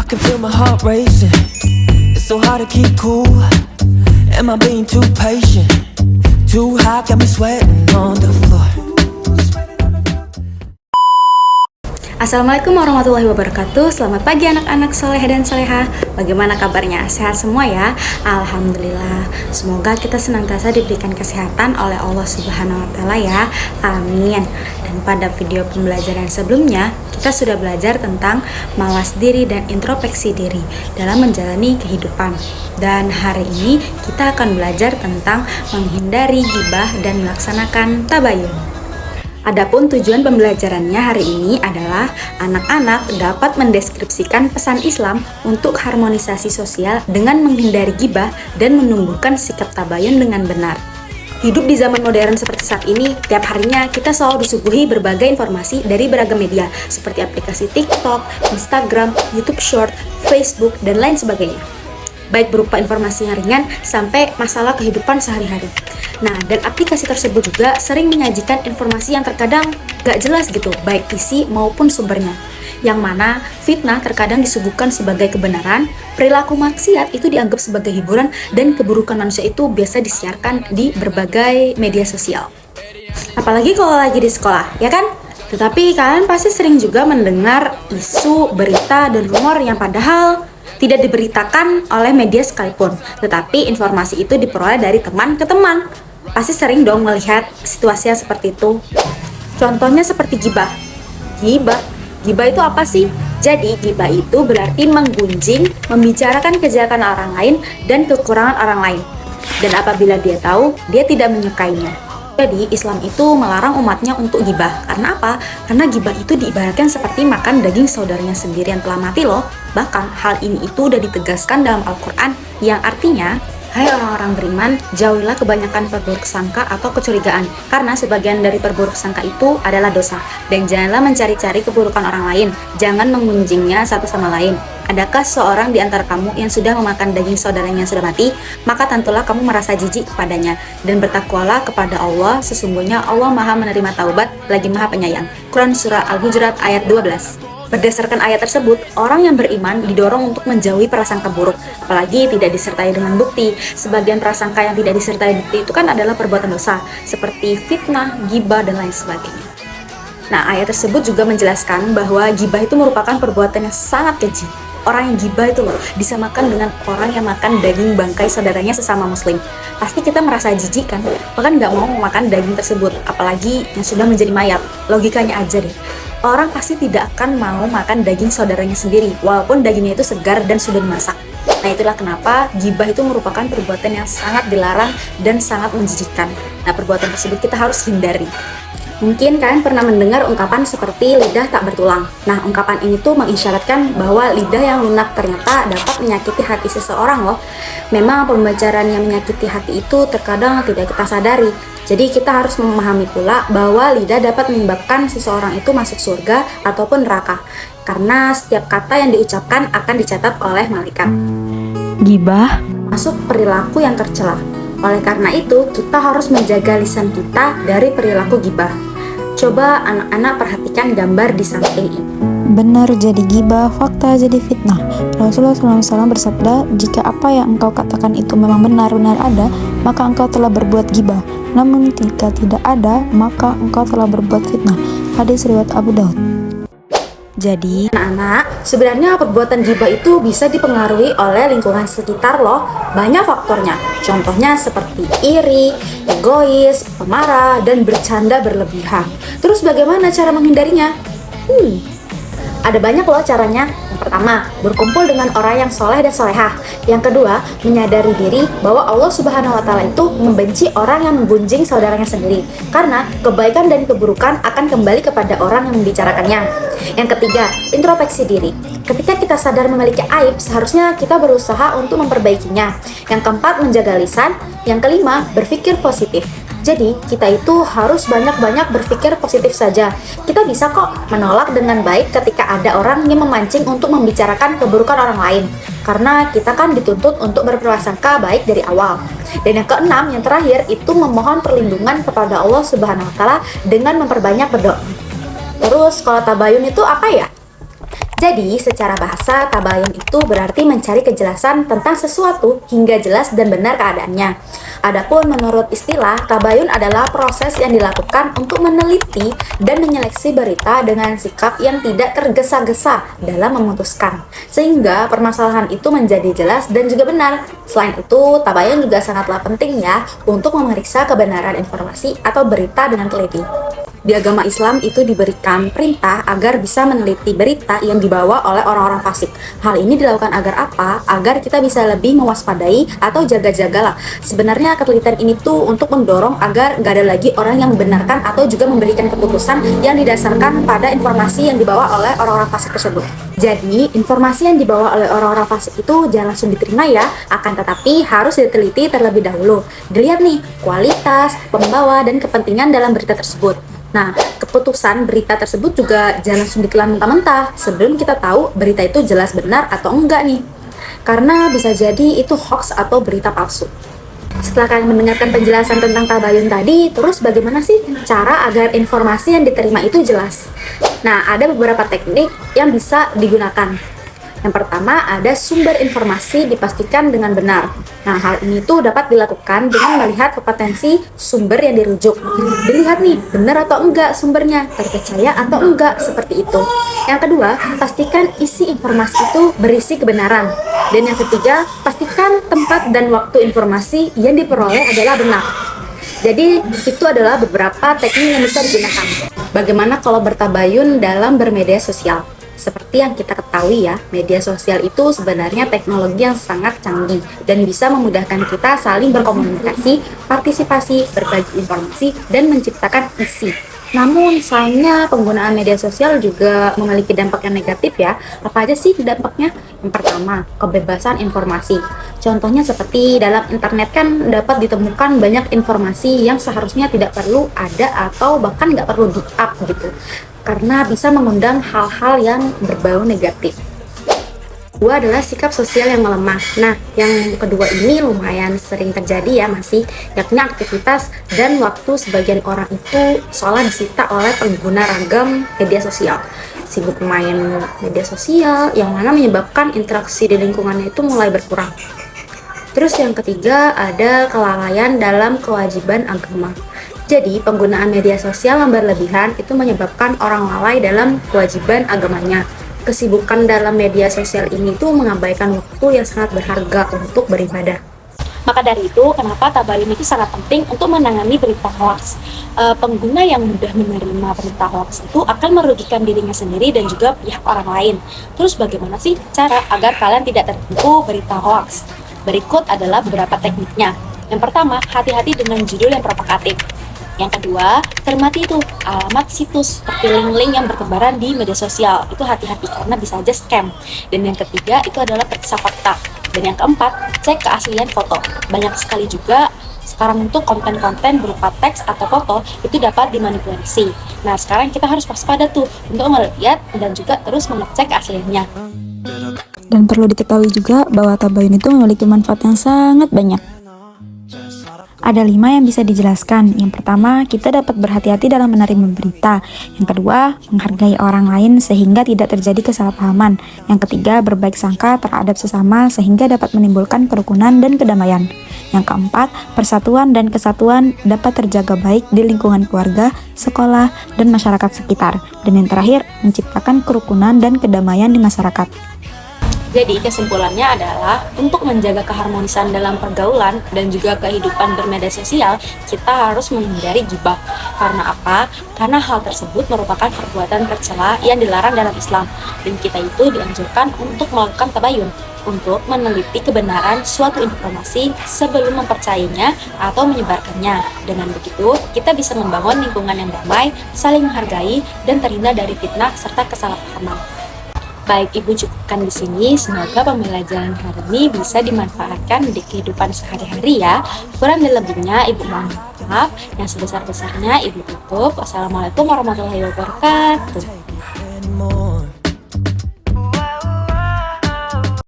can feel my heart racing. It's so hard to keep cool. Am I being too patient? Too hot, got me sweating on the floor. Assalamualaikum warahmatullahi wabarakatuh. Selamat pagi anak-anak soleh dan soleha. Bagaimana kabarnya? Sehat semua ya? Alhamdulillah. Semoga kita senantiasa diberikan kesehatan oleh Allah Subhanahu wa Ta'ala ya. Amin. Dan pada video pembelajaran sebelumnya, kita sudah belajar tentang mawas diri dan introspeksi diri dalam menjalani kehidupan. Dan hari ini kita akan belajar tentang menghindari ghibah dan melaksanakan tabayun. Adapun tujuan pembelajarannya hari ini adalah anak-anak dapat mendeskripsikan pesan Islam untuk harmonisasi sosial dengan menghindari ghibah dan menumbuhkan sikap tabayun dengan benar. Hidup di zaman modern seperti saat ini, tiap harinya kita selalu disuguhi berbagai informasi dari beragam media seperti aplikasi TikTok, Instagram, YouTube Short, Facebook, dan lain sebagainya. Baik berupa informasi yang ringan sampai masalah kehidupan sehari-hari. Nah, dan aplikasi tersebut juga sering menyajikan informasi yang terkadang gak jelas gitu, baik isi maupun sumbernya. Yang mana fitnah terkadang disuguhkan sebagai kebenaran, perilaku maksiat itu dianggap sebagai hiburan, dan keburukan manusia itu biasa disiarkan di berbagai media sosial. Apalagi kalau lagi di sekolah, ya kan? Tetapi kalian pasti sering juga mendengar isu, berita, dan rumor yang padahal tidak diberitakan oleh media sekalipun, tetapi informasi itu diperoleh dari teman ke teman. Pasti sering dong melihat situasi yang seperti itu. Contohnya seperti ghibah. Ghibah itu apa sih? Jadi ghibah itu berarti menggunjing, membicarakan kejelekan orang lain dan kekurangan orang lain. Dan apabila dia tahu, dia tidak menyukainya. Jadi Islam itu melarang umatnya untuk ghibah. Karena apa? Karena ghibah itu diibaratkan seperti makan daging saudaranya sendiri yang telah mati loh. Bahkan hal ini itu udah ditegaskan dalam Al-Quran yang artinya, hai orang-orang beriman, jauhilah kebanyakan perburuk sangka atau kecurigaan, karena sebagian dari perburuk sangka itu adalah dosa. Dan janganlah mencari-cari keburukan orang lain, jangan mengunjingnya satu sama lain. Adakah seorang di antara kamu yang sudah memakan daging saudaranya yang sudah mati? Maka tentulah kamu merasa jijik kepadanya. Dan bertakwalah kepada Allah, sesungguhnya Allah maha menerima taubat, lagi maha penyayang. Quran Surah Al-Hujurat ayat 12. Berdasarkan ayat tersebut, orang yang beriman didorong untuk menjauhi prasangka buruk, apalagi tidak disertai dengan bukti. Sebagian prasangka yang tidak disertai bukti itu kan adalah perbuatan dosa, seperti fitnah, ghibah, dan lain sebagainya. Nah, ayat tersebut juga menjelaskan bahwa ghibah itu merupakan perbuatan yang sangat keji. Orang yang ghibah itu loh disamakan dengan orang yang makan daging bangkai saudaranya sesama muslim. Pasti kita merasa jijik kan, bahkan nggak mau memakan daging tersebut, apalagi yang sudah menjadi mayat. Logikanya aja deh, orang pasti tidak akan mau makan daging saudaranya sendiri, walaupun dagingnya itu segar dan sudah dimasak. Nah, itulah kenapa ghibah itu merupakan perbuatan yang sangat dilarang dan sangat menjijikkan. Nah, perbuatan tersebut kita harus hindari. Mungkin kalian pernah mendengar ungkapan seperti lidah tak bertulang. Nah, ungkapan ini tuh mengisyaratkan bahwa lidah yang lunak ternyata dapat menyakiti hati seseorang loh. Memang pembicaraan yang menyakiti hati itu terkadang tidak kita sadari. Jadi kita harus memahami pula bahwa lidah dapat menyebabkan seseorang itu masuk surga ataupun neraka. Karena setiap kata yang diucapkan akan dicatat oleh malaikat. Ghibah Masuk perilaku yang tercela. Oleh karena itu, kita harus menjaga lisan kita dari perilaku ghibah. Coba anak-anak perhatikan gambar di samping ini. benar jadi ghibah, fakta jadi fitnah. Rasulullah SAW bersabda, jika apa yang engkau katakan itu memang benar-benar ada, maka engkau telah berbuat ghibah. Namun jika tidak ada, maka engkau telah berbuat fitnah. Hadis riwayat Abu Daud. Jadi, anak-anak, sebenarnya perbuatan ghibah itu bisa dipengaruhi oleh lingkungan sekitar loh. Banyak faktornya. Contohnya seperti iri, egois, pemarah, dan bercanda berlebihan. Terus bagaimana cara menghindarinya? Ada banyak loh caranya. Yang pertama, berkumpul dengan orang yang soleh dan solehah. Yang kedua, menyadari diri bahwa Allah Subhanahu wa Ta'ala itu membenci orang yang menggunjing saudaranya sendiri, karena kebaikan dan keburukan akan kembali kepada orang yang membicarakannya. Yang ketiga, introspeksi diri. Ketika kita sadar memiliki aib, seharusnya kita berusaha untuk memperbaikinya. Yang keempat, menjaga lisan. Yang kelima, berpikir positif. Jadi, kita itu harus banyak-banyak berpikir positif saja. Kita bisa kok menolak dengan baik ketika ada orang yang memancing untuk membicarakan keburukan orang lain. Karena kita kan dituntut untuk berprasangka baik dari awal. Dan yang keenam, yang terakhir, itu memohon perlindungan kepada Allah Subhanahu wa Ta'ala dengan memperbanyak berdoa. Terus, kalau tabayun itu apa ya? Jadi, secara bahasa, tabayun itu berarti mencari kejelasan tentang sesuatu hingga jelas dan benar keadaannya. Adapun menurut istilah, tabayun adalah proses yang dilakukan untuk meneliti dan menyeleksi berita dengan sikap yang tidak tergesa-gesa dalam memutuskan, sehingga permasalahan itu menjadi jelas dan juga benar. Selain itu, tabayun juga sangatlah penting ya untuk memeriksa kebenaran informasi atau berita dengan teliti. Di agama Islam itu diberikan perintah agar bisa meneliti berita yang dibawa oleh orang-orang fasik. Hal ini dilakukan agar apa? Agar kita bisa lebih mewaspadai atau jaga-jagalah. Sebenarnya ketelitian ini tuh untuk mendorong agar nggak ada lagi orang yang membenarkan atau juga memberikan keputusan yang didasarkan pada informasi yang dibawa oleh orang-orang fasik tersebut. Jadi, informasi yang dibawa oleh orang-orang fasik itu jangan langsung diterima ya, akan tetapi harus diteliti terlebih dahulu. Dilihat nih, kualitas, pembawa, dan kepentingan dalam berita tersebut. Nah, keputusan berita tersebut juga jangan langsung ditelan mentah-mentah sebelum kita tahu berita itu jelas benar atau enggak nih. Karena bisa jadi itu hoax atau berita palsu. Setelah kalian mendengarkan penjelasan tentang tabayun tadi, terus bagaimana sih cara agar informasi yang diterima itu jelas? Nah, ada beberapa teknik yang bisa digunakan. Yang pertama, ada sumber informasi dipastikan dengan benar. Nah, hal ini tuh dapat dilakukan dengan melihat kompetensi sumber yang dirujuk. Dilihat nih, benar atau enggak sumbernya, terpercaya atau enggak, seperti itu. Yang kedua, pastikan isi informasi itu berisi kebenaran. Dan yang ketiga, pastikan tempat dan waktu informasi yang diperoleh adalah benar. Jadi, itu adalah beberapa teknik yang bisa digunakan. Bagaimana kalau bertabayun dalam bermedia sosial? Seperti yang kita ketahui ya, media sosial itu sebenarnya teknologi yang sangat canggih dan bisa memudahkan kita saling berkomunikasi, partisipasi, berbagi informasi, dan menciptakan isi. Namun sayangnya penggunaan media sosial juga memiliki dampak yang negatif ya. Apa aja sih dampaknya? Yang pertama, kebebasan informasi. Contohnya seperti dalam internet kan dapat ditemukan banyak informasi yang seharusnya tidak perlu ada atau bahkan nggak perlu di-up gitu, karena bisa mengundang hal-hal yang berbau negatif. Kedua adalah sikap sosial yang melemah. Nah, yang kedua ini lumayan sering terjadi ya masih, yakni aktivitas dan waktu sebagian orang itu seolah disita oleh pengguna ragam media sosial. Sibuk main media sosial yang mana menyebabkan interaksi di lingkungannya itu mulai berkurang. Terus yang ketiga ada kelalaian dalam kewajiban agama. Jadi, penggunaan media sosial yang berlebihan itu menyebabkan orang lalai dalam kewajiban agamanya. Kesibukan dalam media sosial ini tuh mengabaikan waktu yang sangat berharga untuk beribadah. Maka dari itu, kenapa tabayun itu sangat penting untuk menangani berita hoax. Pengguna yang mudah menerima berita hoax itu akan merugikan dirinya sendiri dan juga pihak orang lain. Terus bagaimana sih cara agar kalian tidak tertipu berita hoax? Berikut adalah beberapa tekniknya. Yang pertama, hati-hati dengan judul yang provokatif. Yang kedua, cermati itu alamat situs seperti link-link yang bertebaran di media sosial. Itu hati-hati karena bisa aja scam. Dan yang ketiga itu adalah periksa fakta. Dan yang keempat, cek keaslian foto. Banyak sekali juga sekarang untuk konten-konten berupa teks atau foto itu dapat dimanipulasi. Nah, sekarang kita harus waspada tuh untuk melihat dan juga terus mengecek keasliannya. Dan perlu diketahui juga bahwa tabayun itu memiliki manfaat yang sangat banyak. Ada 5 yang bisa dijelaskan. Yang pertama, kita dapat berhati-hati dalam menerima berita. Yang kedua, menghargai orang lain sehingga tidak terjadi kesalahpahaman. Yang ketiga, berbaik sangka terhadap sesama sehingga dapat menimbulkan kerukunan dan kedamaian. Yang keempat, persatuan dan kesatuan dapat terjaga baik di lingkungan keluarga, sekolah, dan masyarakat sekitar. Dan yang terakhir, menciptakan kerukunan dan kedamaian di masyarakat. Jadi kesimpulannya adalah untuk menjaga keharmonisan dalam pergaulan dan juga kehidupan bermedia sosial, kita harus menghindari gibah. Karena apa? Karena hal tersebut merupakan perbuatan tercela yang dilarang dalam Islam. Dan kita itu dianjurkan untuk melakukan tabayun, untuk meneliti kebenaran suatu informasi sebelum mempercayainya atau menyebarkannya. Dengan begitu, kita bisa membangun lingkungan yang damai, saling menghargai, dan terhindar dari fitnah serta kesalahpahaman. Baik, Ibu cukupkan di sini. Semoga pembelajaran hari ini bisa dimanfaatkan di kehidupan sehari-hari ya. Kurang dan lebihnya Ibu mohon maaf. Yang sebesar-besarnya Ibu tutup. Wassalamualaikum warahmatullahi wabarakatuh.